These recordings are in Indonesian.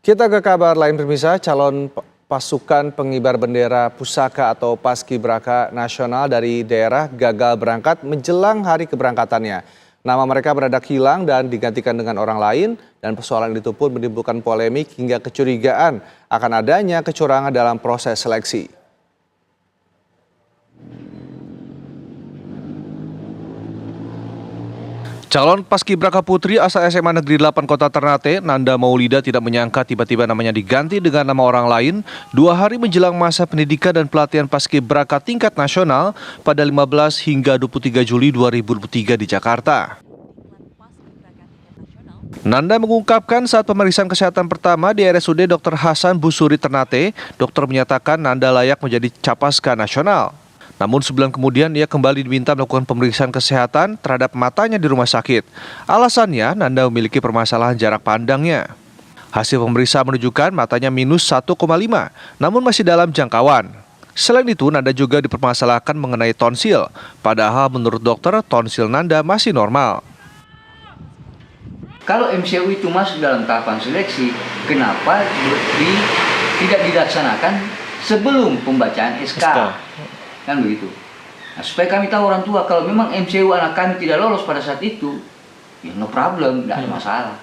Kita ke kabar lain pemirsa, calon pasukan pengibar bendera pusaka atau paskibraka nasional dari daerah gagal berangkat menjelang hari keberangkatannya. Nama mereka mendadak hilang dan digantikan dengan orang lain dan persoalan itu pun menimbulkan polemik hingga kecurigaan akan adanya kecurangan dalam proses seleksi. Calon paskibraka putri asal SMA Negeri 8 Kota Ternate, Nanda Maulida tidak menyangka tiba-tiba namanya diganti dengan nama orang lain 2 hari menjelang masa pendidikan dan pelatihan paskibraka tingkat nasional pada 15 hingga 23 Juli 2023 di Jakarta. Nanda mengungkapkan saat pemeriksaan kesehatan pertama di RSUD Dr. Hasan Busuri Ternate, dokter menyatakan Nanda layak menjadi capaska nasional. Namun sebulan kemudian ia kembali diminta melakukan pemeriksaan kesehatan terhadap matanya di rumah sakit. Alasannya Nanda memiliki permasalahan jarak pandangnya. Hasil pemeriksaan menunjukkan matanya minus 1,5, namun masih dalam jangkauan. Selain itu Nanda juga dipermasalahkan mengenai tonsil. Padahal menurut dokter tonsil Nanda masih normal. Kalau MCU itu masuk dalam tahapan seleksi, kenapa tidak dilaksanakan sebelum pembacaan SK? Kan begitu. Nah, supaya kami tahu orang tua kalau memang MCU anak kami tidak lolos pada saat itu, ya no problem, tidak ada masalah.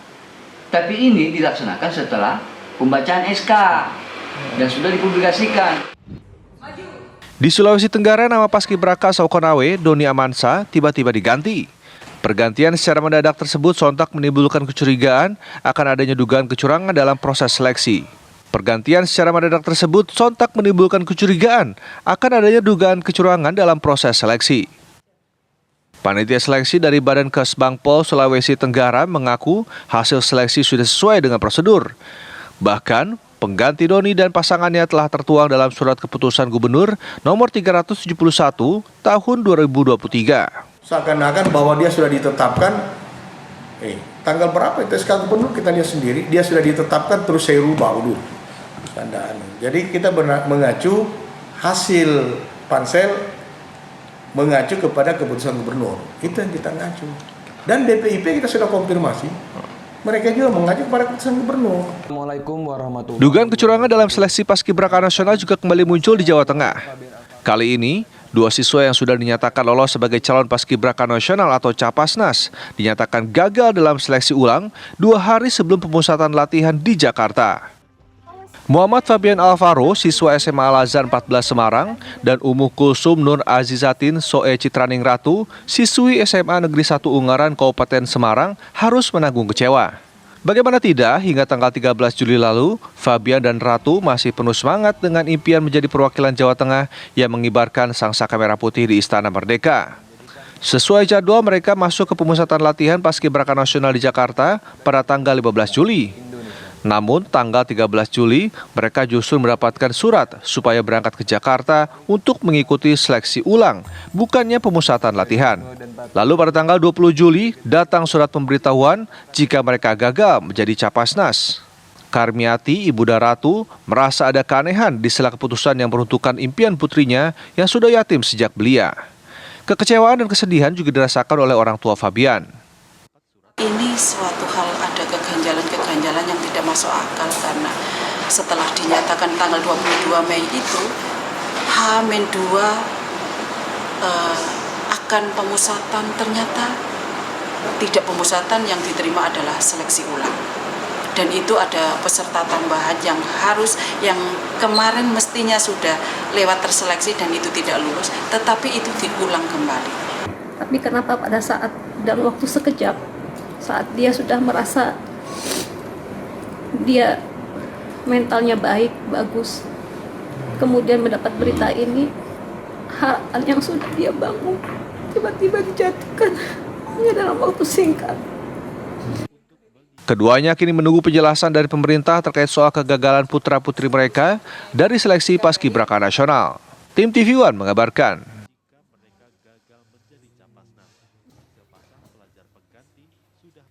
Tapi ini dilaksanakan setelah pembacaan SK dan sudah dipublikasikan. Di Sulawesi Tenggara, nama paskibraka asal Konawe, Doni Amansa, tiba-tiba diganti. Pergantian secara mendadak tersebut sontak menimbulkan kecurigaan akan adanya dugaan kecurangan dalam proses seleksi. Pergantian secara mendadak tersebut sontak menimbulkan kecurigaan akan adanya dugaan kecurangan dalam proses seleksi. Panitia seleksi dari Badan Kesbangpol Sulawesi Tenggara mengaku hasil seleksi sudah sesuai dengan prosedur. Bahkan, pengganti Doni dan pasangannya telah tertuang dalam surat keputusan Gubernur nomor 371 tahun 2023. Seakan-akan bahwa dia sudah ditetapkan, tanggal berapa itu SK Gubernur kita lihat sendiri, dia sudah ditetapkan terus saya rubah dulu. Jadi kita mengacu hasil pansel mengacu kepada keputusan gubernur, itu yang kita ngacu. Dan BPIP kita sudah konfirmasi, mereka juga mengacu kepada keputusan gubernur. Dugaan kecurangan dalam seleksi paskibraka nasional juga kembali muncul di Jawa Tengah. Kali ini, 2 siswa yang sudah dinyatakan lolos sebagai calon paskibraka nasional atau Capasnas dinyatakan gagal dalam seleksi ulang 2 hari sebelum pemusatan latihan di Jakarta. Muhammad Fabian Alvaro, siswa SMA Al-Azhar 14 Semarang, dan Umuh Kulsum Nur Azizatin Soe Citraning Ratu, siswi SMA Negeri 1 Ungaran Kabupaten Semarang, harus menanggung kecewa. Bagaimana tidak, hingga tanggal 13 Juli lalu, Fabian dan Ratu masih penuh semangat dengan impian menjadi perwakilan Jawa Tengah yang mengibarkan sangsaka merah putih di Istana Merdeka. Sesuai jadwal, mereka masuk ke pemusatan latihan paskibraka nasional di Jakarta pada tanggal 15 Juli. Namun, tanggal 13 Juli, mereka justru mendapatkan surat supaya berangkat ke Jakarta untuk mengikuti seleksi ulang, bukannya pemusatan latihan. Lalu pada tanggal 20 Juli, datang surat pemberitahuan jika mereka gagal menjadi Capasnas. Karmiati, Ibunda Ratu, merasa ada keanehan di sela keputusan yang meruntuhkan impian putrinya yang sudah yatim sejak belia. Kekecewaan dan kesedihan juga dirasakan oleh orang tua Fabian. Ini suatu hal ada keganjalan yang tidak masuk akal karena setelah dinyatakan tanggal 22 Mei itu H-2 akan pemusatan, ternyata tidak pemusatan, yang diterima adalah seleksi ulang. Dan itu ada peserta tambahan yang kemarin mestinya sudah lewat terseleksi dan itu tidak lulus, tetapi itu diulang kembali. Tapi kenapa pada saat dalam waktu sekejap, saat dia sudah merasa dia mentalnya baik, bagus, kemudian mendapat berita ini, hal yang sudah dia bangun tiba-tiba dijatuhkan hanya dalam waktu singkat. Keduanya kini menunggu penjelasan dari pemerintah terkait soal kegagalan putra-putri mereka dari seleksi paskibraka nasional. Tim TV One mengabarkan.